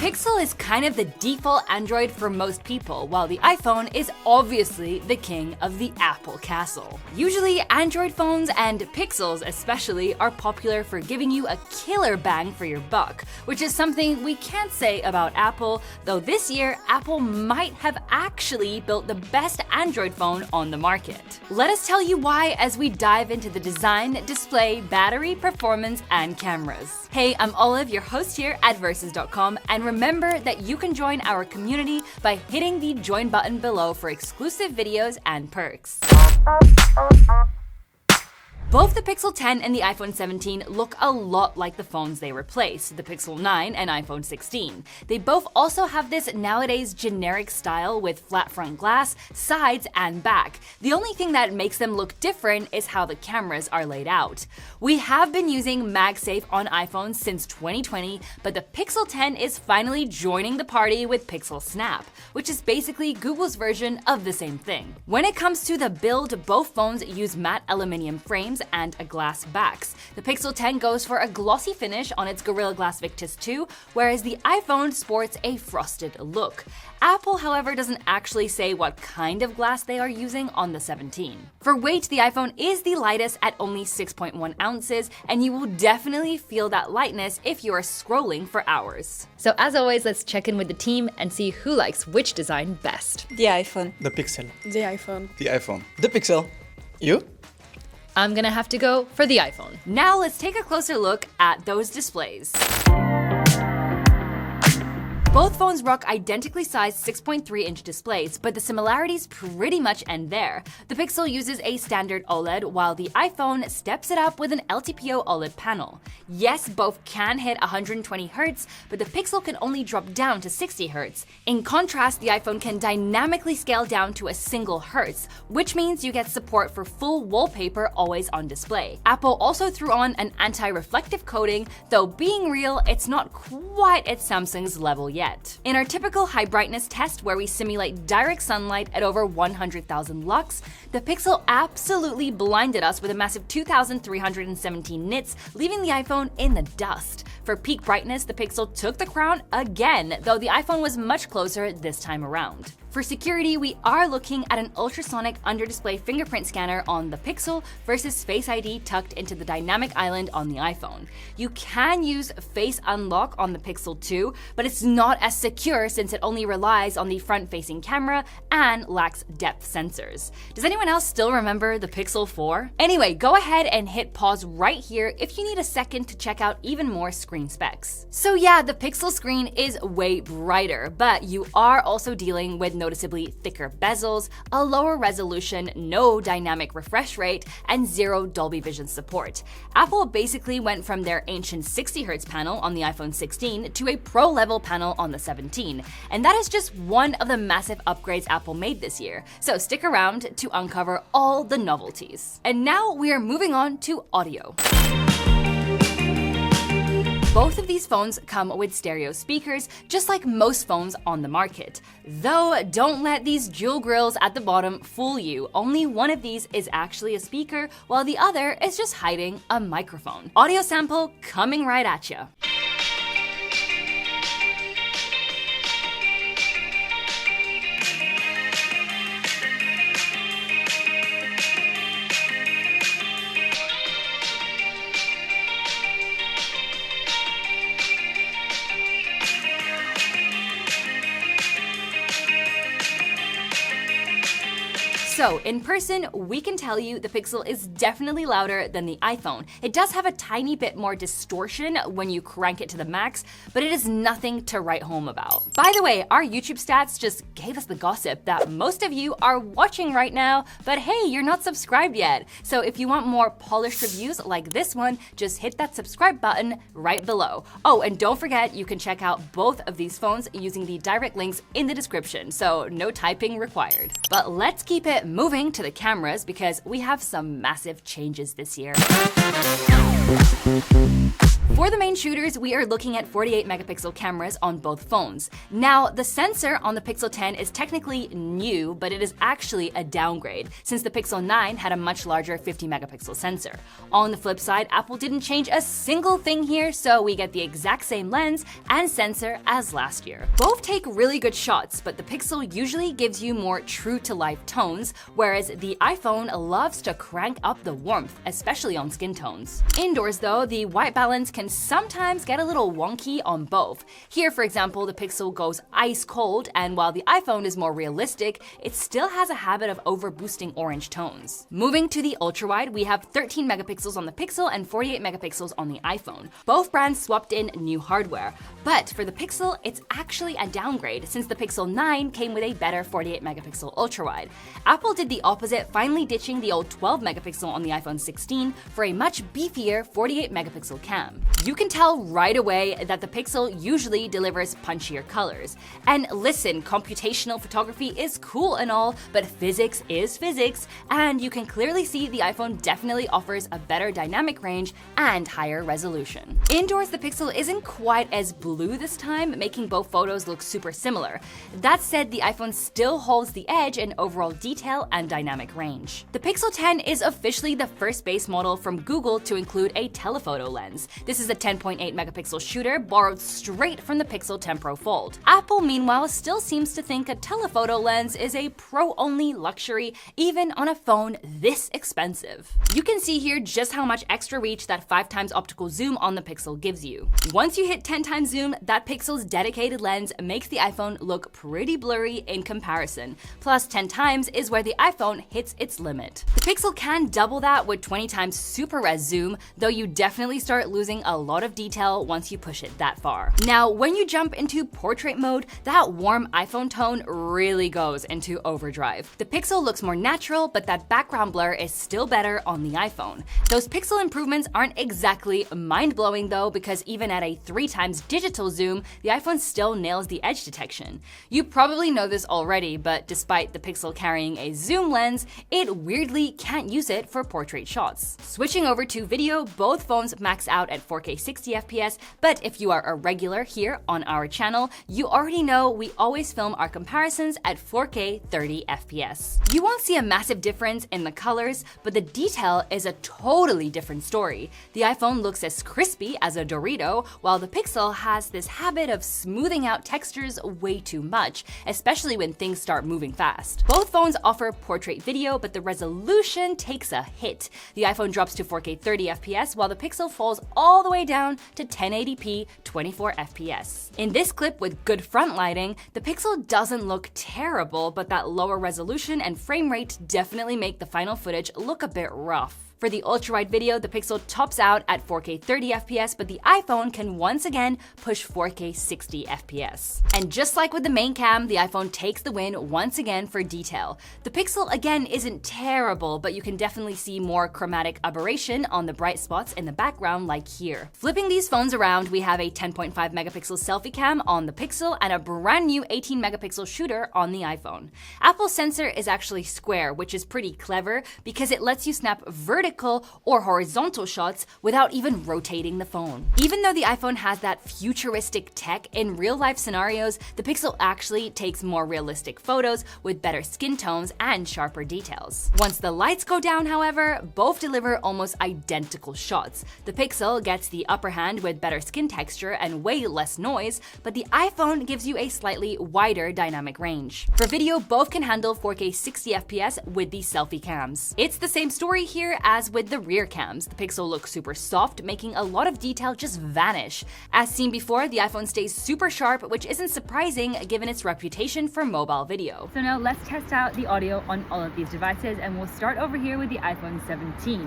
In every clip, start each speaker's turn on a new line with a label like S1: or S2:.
S1: Pixel is kind of the default Android for most people, while the iPhone is obviously the king of the Apple castle. Usually, Android phones and Pixels especially are popular for giving you a killer bang for your buck, which is something we can't say about Apple, though this year Apple might have actually built the best Android phone on the market. Let us tell you why as we dive into the design, display, battery, performance, and cameras. Hey, I'm Olive, your host here at Versus.com, and remember that you can join our community by hitting the join button below for exclusive videos and perks. Both the Pixel 10 and the iPhone 17 look a lot like the phones they replace, the Pixel 9 and iPhone 16. They both also have this nowadays generic style with flat front glass, sides, and back. The only thing that makes them look different is how the cameras are laid out. We have been using MagSafe on iPhones since 2020, but the Pixel 10 is finally joining the party with Pixel Snap, which is basically Google's version of the same thing. When it comes to the build, both phones use matte aluminum frames and a glass backs. The Pixel 10 goes for a glossy finish on its Gorilla Glass Victus 2, whereas the iPhone sports a frosted look. Apple, however, doesn't actually say what kind of glass they are using on the 17. For weight, the iPhone is the lightest at only 6.1 ounces, and you will definitely feel that lightness if you are scrolling for hours. So as always, let's check in with the team and see who likes which design best.
S2: The iPhone.
S3: The Pixel.
S2: The iPhone.
S4: The iPhone.
S3: The Pixel. You?
S1: I'm gonna have to go for the iPhone. Now let's take a closer look at those displays. Both phones rock identically sized 6.3-inch displays, but the similarities pretty much end there. The Pixel uses a standard OLED, while the iPhone steps it up with an LTPO OLED panel. Yes, both can hit 120 Hz, but the Pixel can only drop down to 60 Hz. In contrast, the iPhone can dynamically scale down to a single Hz, which means you get support for full wallpaper always on display. Apple also threw on an anti-reflective coating, though being real, it's not quite at Samsung's level yet. In our typical high brightness test where we simulate direct sunlight at over 100,000 lux, the Pixel absolutely blinded us with a massive 2,317 nits, leaving the iPhone in the dust. For peak brightness, the Pixel took the crown again, though the iPhone was much closer this time around. For security, we are looking at an ultrasonic under-display fingerprint scanner on the Pixel versus Face ID tucked into the dynamic island on the iPhone. You can use Face Unlock on the Pixel 2, but it's not as secure since it only relies on the front-facing camera and lacks depth sensors. Does anyone else still remember the Pixel 4? Anyway, go ahead and hit pause right here if you need a second to check out even more screen specs. So yeah, the Pixel screen is way brighter, but you are also dealing with noticeably thicker bezels, a lower resolution, no dynamic refresh rate, and zero Dolby Vision support. Apple basically went from their ancient 60 Hz panel on the iPhone 16 to a pro-level panel on the 17, and that is just one of the massive upgrades Apple made this year, so stick around to uncover all the novelties. And now we are moving on to audio. Both of these phones come with stereo speakers, just like most phones on the market. Though, don't let these jewel grills at the bottom fool you. Only one of these is actually a speaker, while the other is just hiding a microphone. Audio sample coming right at you. So, in person, we can tell you the Pixel is definitely louder than the iPhone. It does have a tiny bit more distortion when you crank it to the max, but it is nothing to write home about. By the way, our YouTube stats just gave us the gossip that most of you are watching right now, but hey, you're not subscribed yet. So if you want more polished reviews like this one, just hit that subscribe button right below. Oh, and don't forget, you can check out both of these phones using the direct links in the description, so no typing required. But let's keep it moving to the cameras because we have some massive changes this year. For the main shooters, we are looking at 48 megapixel cameras on both phones. Now, the sensor on the Pixel 10 is technically new, but it is actually a downgrade, since the Pixel 9 had a much larger 50 megapixel sensor. On the flip side, Apple didn't change a single thing here, so we get the exact same lens and sensor as last year. Both take really good shots, but the Pixel usually gives you more true-to-life tones, whereas the iPhone loves to crank up the warmth, especially on skin tones. Indoors though, the white balance can sometimes get a little wonky on both. Here, for example, the Pixel goes ice cold, and while the iPhone is more realistic, it still has a habit of overboosting orange tones. Moving to the ultra-wide, we have 13 megapixels on the Pixel and 48 megapixels on the iPhone. Both brands swapped in new hardware, but for the Pixel, it's actually a downgrade since the Pixel 9 came with a better 48 megapixel ultra-wide. Apple did the opposite, finally ditching the old 12 megapixel on the iPhone 16 for a much beefier 48 megapixel cam. You can tell right away that the Pixel usually delivers punchier colors. And listen, computational photography is cool and all, but physics is physics, and you can clearly see the iPhone definitely offers a better dynamic range and higher resolution. Indoors, the Pixel isn't quite as blue this time, making both photos look super similar. That said, the iPhone still holds the edge in overall detail and dynamic range. The Pixel 10 is officially the first base model from Google to include a telephoto lens. This is a 10.8 megapixel shooter borrowed straight from the Pixel 10 Pro Fold. Apple, meanwhile, still seems to think a telephoto lens is a pro-only luxury, even on a phone this expensive. You can see here just how much extra reach that 5x optical zoom on the Pixel gives you. Once you hit 10x zoom, that Pixel's dedicated lens makes the iPhone look pretty blurry in comparison. Plus 10x is where the iPhone hits its limit. The Pixel can double that with 20x super res zoom, though you definitely start losing a lot of detail once you push it that far. Now, when you jump into portrait mode, that warm iPhone tone really goes into overdrive. The Pixel looks more natural, but that background blur is still better on the iPhone. Those Pixel improvements aren't exactly mind-blowing though, because even at a 3x digital zoom, the iPhone still nails the edge detection. You probably know this already, but despite the Pixel carrying a zoom lens, it weirdly can't use it for portrait shots. Switching over to video, both phones max out at 4K 60 FPS, but if you are a regular here on our channel, you already know we always film our comparisons at 4K 30 FPS. You won't see a massive difference in the colors, but the detail is a totally different story. The iPhone looks as crispy as a Dorito, while the Pixel has this habit of smoothing out textures way too much, especially when things start moving fast. Both phones offer portrait video, but the resolution takes a hit. The iPhone drops to 4K 30 FPS, while the Pixel falls all the way down to 1080p 24 FPS. In this clip with good front lighting, the Pixel doesn't look terrible, but that lower resolution and frame rate definitely make the final footage look a bit rough. For the ultra-wide video, the Pixel tops out at 4K 30 FPS, but the iPhone can once again push 4K 60 FPS. And just like with the main cam, the iPhone takes the win once again for detail. The Pixel again isn't terrible, but you can definitely see more chromatic aberration on the bright spots in the background like here. Flipping these phones around, we have a 10.5 megapixel selfie cam on the Pixel and a brand new 18 megapixel shooter on the iPhone. Apple's sensor is actually square, which is pretty clever because it lets you snap vertical or horizontal shots without even rotating the phone. Even though the iPhone has that futuristic tech, in real-life scenarios, the Pixel actually takes more realistic photos with better skin tones and sharper details. Once the lights go down, however, both deliver almost identical shots. The Pixel gets the upper hand with better skin texture and way less noise, but the iPhone gives you a slightly wider dynamic range. For video, both can handle 4K 60 FPS with the selfie cams. It's the same story here as with the rear cams. The Pixel looks super soft, making a lot of detail just vanish. As seen before, the iPhone stays super sharp, which isn't surprising given its reputation for mobile video. So now let's test out the audio on all of these devices, and we'll start over here with the iPhone 17.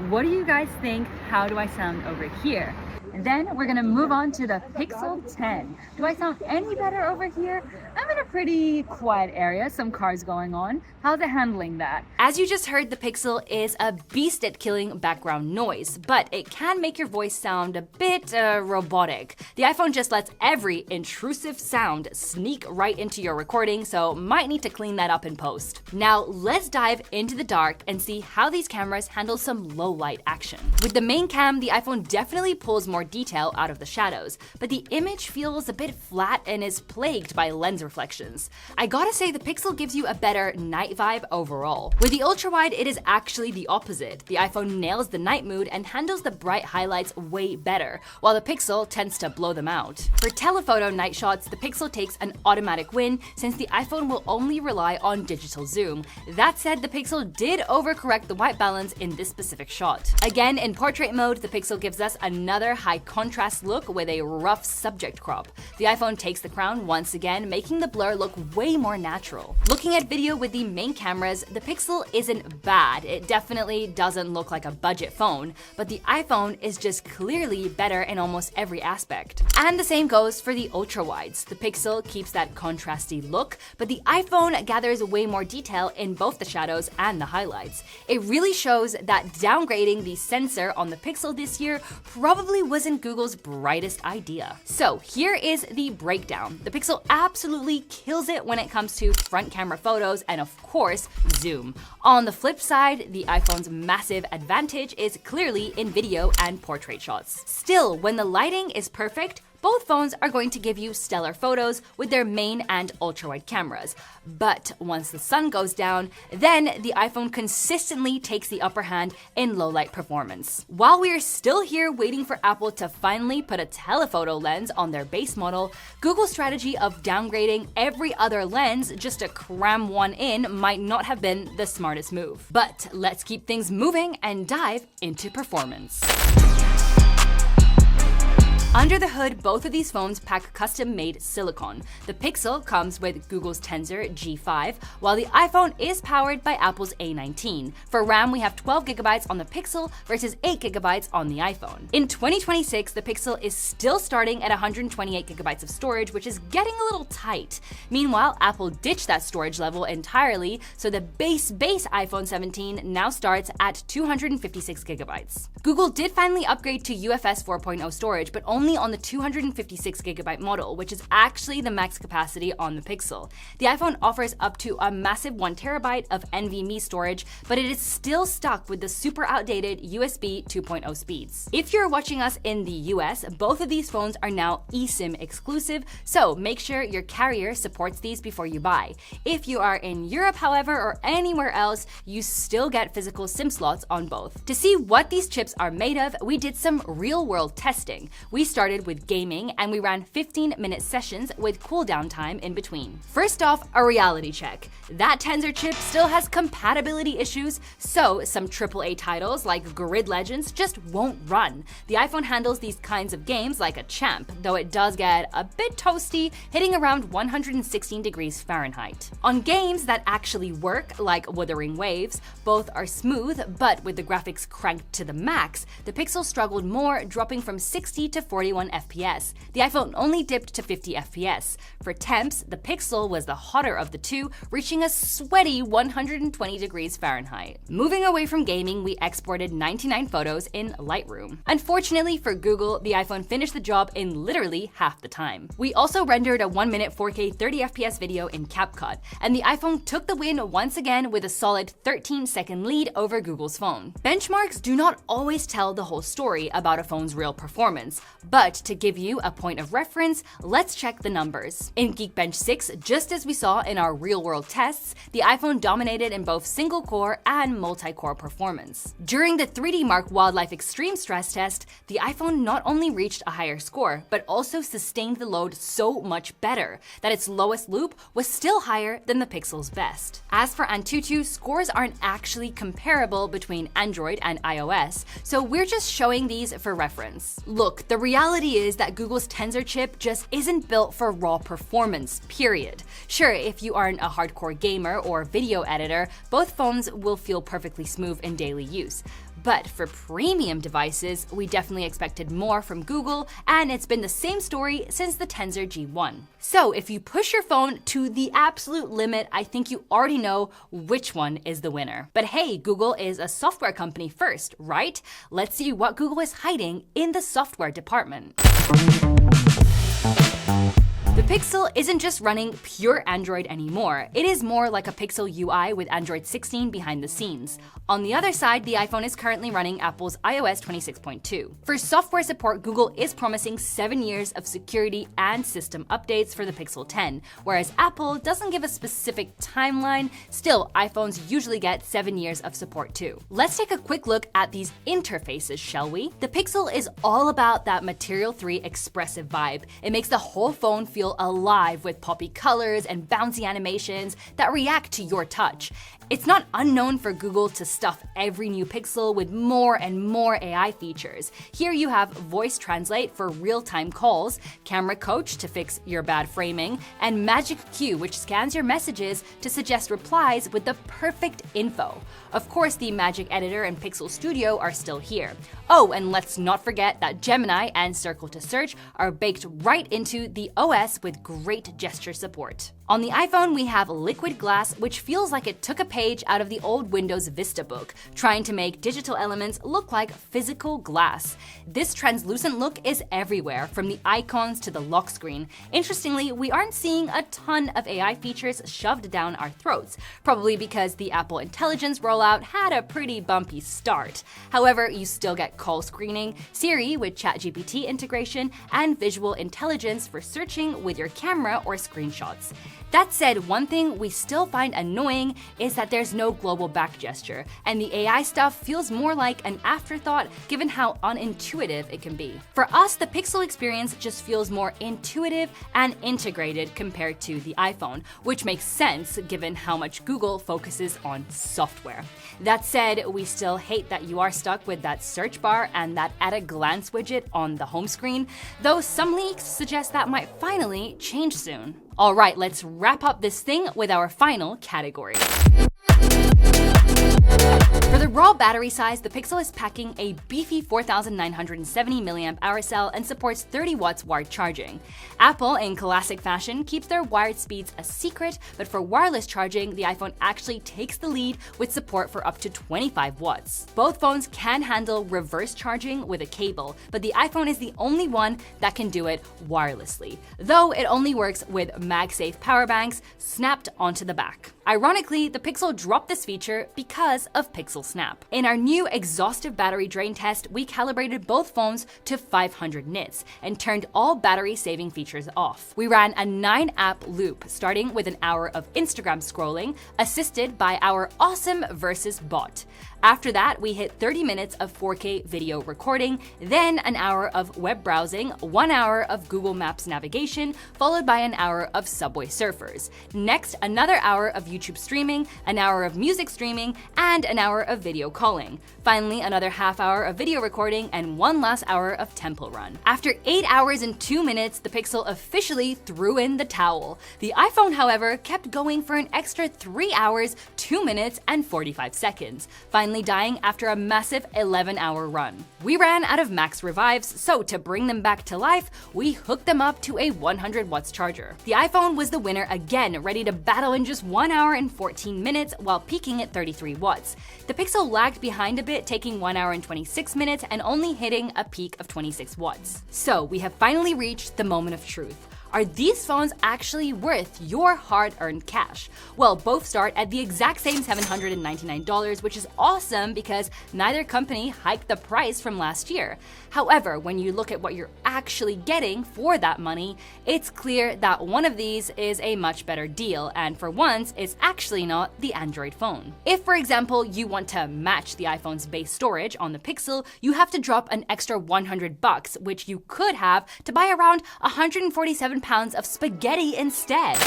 S1: What do you guys think? How do I sound over here? And then we're gonna move on to the Pixel 10. Do I sound any better over here? I'm in a pretty quiet area, some cars going on. How's it handling that? As you just heard, the Pixel is a beast at killing background noise, but it can make your voice sound a bit robotic. The iPhone just lets every intrusive sound sneak right into your recording, so might need to clean that up in post. Now let's dive into the dark and see how these cameras handle some low light action. With the main cam, the iPhone definitely pulls more more detail out of the shadows, but the image feels a bit flat and is plagued by lens reflections. I gotta say, the Pixel gives you a better night vibe overall. With the ultra-wide, it is actually the opposite. The iPhone nails the night mood and handles the bright highlights way better, while the Pixel tends to blow them out. For telephoto night shots, the Pixel takes an automatic win since the iPhone will only rely on digital zoom. That said, the Pixel did overcorrect the white balance in this specific shot. Again, in portrait mode, the Pixel gives us another high contrast look with a rough subject crop. The iPhone takes the crown once again, making the blur look way more natural. Looking at video with the main cameras, the Pixel isn't bad. It definitely doesn't look like a budget phone, but the iPhone is just clearly better in almost every aspect. And the same goes for the ultra-wides. The Pixel keeps that contrasty look, but the iPhone gathers way more detail in both the shadows and the highlights. It really shows that downgrading the sensor on the Pixel this year probably wasn't Google's brightest idea. So here is the breakdown. The Pixel absolutely kills it when it comes to front camera photos and of course, zoom. On the flip side, the iPhone's massive advantage is clearly in video and portrait shots. Still, when the lighting is perfect, both phones are going to give you stellar photos with their main and ultra-wide cameras. But once the sun goes down, then the iPhone consistently takes the upper hand in low-light performance. While we're still here waiting for Apple to finally put a telephoto lens on their base model, Google's strategy of downgrading every other lens just to cram one in might not have been the smartest move. But let's keep things moving and dive into performance. Under the hood, both of these phones pack custom-made silicon. The Pixel comes with Google's Tensor G5, while the iPhone is powered by Apple's A19. For RAM, we have 12GB on the Pixel versus 8GB on the iPhone. In 2026, the Pixel is still starting at 128GB of storage, which is getting a little tight. Meanwhile, Apple ditched that storage level entirely, so the base iPhone 17 now starts at 256GB. Google did finally upgrade to UFS 4.0 storage, but only on the 256GB model, which is actually the max capacity on the Pixel. The iPhone offers up to a massive 1TB of NVMe storage, but it is still stuck with the super outdated USB 2.0 speeds. If you're watching us in the US, both of these phones are now eSIM exclusive, so make sure your carrier supports these before you buy. If you are in Europe, however, or anywhere else, you still get physical SIM slots on both. To see what these chips are made of, we did some real-world testing. We started with gaming and we ran 15-minute sessions with cooldown time in between. First off, a reality check. That Tensor chip still has compatibility issues, so some AAA titles like Grid Legends just won't run. The iPhone handles these kinds of games like a champ, though it does get a bit toasty, hitting around 116 degrees Fahrenheit. On games that actually work, like Wuthering Waves, both are smooth, but with the graphics cranked to the max, the Pixel struggled more, dropping from 60 to 41 FPS. The iPhone only dipped to 50 FPS. For temps, the Pixel was the hotter of the two, reaching a sweaty 120 degrees Fahrenheit. Moving away from gaming, we exported 99 photos in Lightroom. Unfortunately for Google, the iPhone finished the job in literally half the time. We also rendered a 1-minute 4K 30fps video in CapCut, and the iPhone took the win once again with a solid 13-second lead over Google's phone. Benchmarks do not always tell the whole story about a phone's real performance, but to give you a point of reference, let's check the numbers. In Geekbench 6, just as we saw in our real-world tests, the iPhone dominated in both single-core and multi-core performance. During the 3D Mark Wildlife Extreme stress test, the iPhone not only reached a higher score, but also sustained the load so much better that its lowest loop was still higher than the Pixel's best. As for Antutu, scores aren't actually comparable between Android and iOS, so we're just showing these for reference. Look, the reality is that Google's Tensor chip just isn't built for raw performance, period. Sure, if you aren't a hardcore gamer or video editor, both phones will feel perfectly smooth in daily use. But for premium devices, we definitely expected more from Google, and it's been the same story since the Tensor G1. So if you push your phone to the absolute limit, I think you already know which one is the winner. But hey, Google is a software company first, right? Let's see what Google is hiding in the software department. The The Pixel isn't just running pure Android anymore. It is more like a Pixel UI with Android 16 behind the scenes. On the other side, the iPhone is currently running Apple's iOS 26.2. For software support, Google is promising 7 years of security and system updates for the Pixel 10, whereas Apple doesn't give a specific timeline. Still, iPhones usually get 7 years of support too. Let's take a quick look at these interfaces, shall we? The Pixel is all about that Material 3 expressive vibe. It makes the whole phone feel alive with poppy colors and bouncy animations that react to your touch. It's not unknown for Google to stuff every new Pixel with more and more AI features. Here you have Voice Translate for real-time calls, Camera Coach to fix your bad framing, and Magic Queue, which scans your messages to suggest replies with the perfect info. Of course, the Magic Editor and Pixel Studio are still here. Oh, and let's not forget that Gemini and Circle to Search are baked right into the OS with great gesture support. On the iPhone, we have Liquid Glass, which feels like it took a page out of the old Windows Vista book, trying to make digital elements look like physical glass. This translucent look is everywhere, from the icons to the lock screen. Interestingly, we aren't seeing a ton of AI features shoved down our throats, probably because the Apple Intelligence rollout had a pretty bumpy start. However, you still get call screening, Siri with ChatGPT integration, and visual intelligence for searching with your camera or screenshots. That said, one thing we still find annoying is that there's no global back gesture, and the AI stuff feels more like an afterthought given how unintuitive it can be. For us, the Pixel experience just feels more intuitive and integrated compared to the iPhone, which makes sense given how much Google focuses on software. That said, we still hate that you are stuck with that search bar and that at-a-glance widget on the home screen, though some leaks suggest that might finally change soon. All right, let's wrap up this thing with our final category. For the raw battery size, the Pixel is packing a beefy 4,970 mAh cell and supports 30 watts wired charging. Apple, in classic fashion, keeps their wired speeds a secret, but for wireless charging, the iPhone actually takes the lead with support for up to 25 watts. Both phones can handle reverse charging with a cable, but the iPhone is the only one that can do it wirelessly, though it only works with MagSafe power banks snapped onto the back. Ironically, the Pixel dropped this feature because of Pixel Snap. In our new exhaustive battery drain test, we calibrated both phones to 500 nits and turned all battery-saving features off. We ran a 9-app loop, starting with an hour of Instagram scrolling, assisted by our awesome Versus bot. After that, we hit 30 minutes of 4K video recording, then an hour of web browsing, 1 hour of Google Maps navigation, followed by an hour of Subway Surfers. Next, another hour of YouTube streaming, an hour of music streaming, and an hour of video calling. Finally, another half hour of video recording and one last hour of Temple Run. After 8 hours and 2 minutes, the Pixel officially threw in the towel. The iPhone, however, kept going for an extra 3 hours, 2 minutes, and 45 seconds. Finally dying after a massive 11-hour run. We ran out of max revives, so to bring them back to life, we hooked them up to a 100 watts charger. The iPhone was the winner again, ready to battle in just 1 hour and 14 minutes while peaking at 33 watts. The Pixel lagged behind a bit, taking 1 hour and 26 minutes and only hitting a peak of 26 watts. So we have finally reached the moment of truth. Are these phones actually worth your hard-earned cash? Well, both start at the exact same $799, which is awesome because neither company hiked the price from last year. However, when you look at what you're actually getting for that money, it's clear that one of these is a much better deal, and for once, it's actually not the Android phone. If, for example, you want to match the iPhone's base storage on the Pixel, you have to drop an extra $100, which you could have to buy around 147 pounds of spaghetti instead.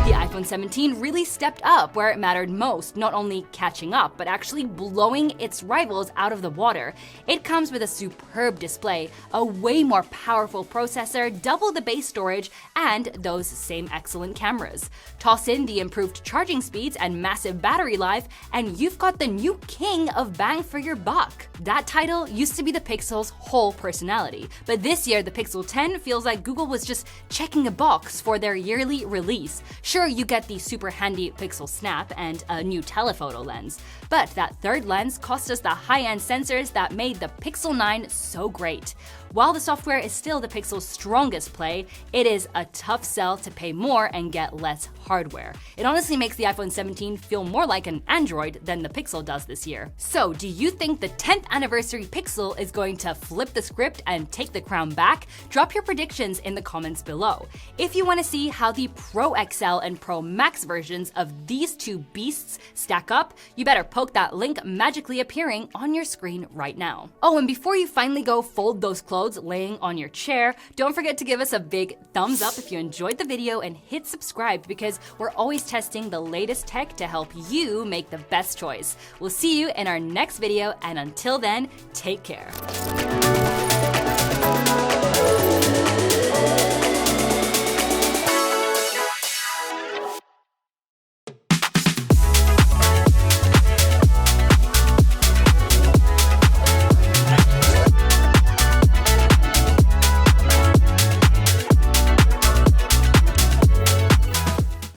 S1: The iPhone 17 really stepped up where it mattered most, not only catching up, but actually blowing its rivals out of the water. It comes with a superb display, a way more powerful processor, double the base storage, and those same excellent cameras. Toss in the improved charging speeds and massive battery life, and you've got the new king of bang for your buck. That title used to be the Pixel's whole personality, but this year the Pixel 10 feels like Google was just checking a box for their yearly release. Sure, you get the super handy Pixel Snap and a new telephoto lens, but that third lens cost us the high-end sensors that made the Pixel 9 so great. While the software is still the Pixel's strongest play, it is a tough sell to pay more and get less hardware. It honestly makes the iPhone 17 feel more like an Android than the Pixel does this year. So, do you think the 10th anniversary Pixel is going to flip the script and take the crown back? Drop your predictions in the comments below. If you want to see how the Pro XL and Pro Max versions of these two beasts stack up, you better poke that link magically appearing on your screen right now. Oh, and before you finally go fold those clothes laying on your chair, don't forget to give us a big thumbs up if you enjoyed the video and hit subscribe because we're always testing the latest tech to help you make the best choice. We'll see you in our next video, and until then, take care.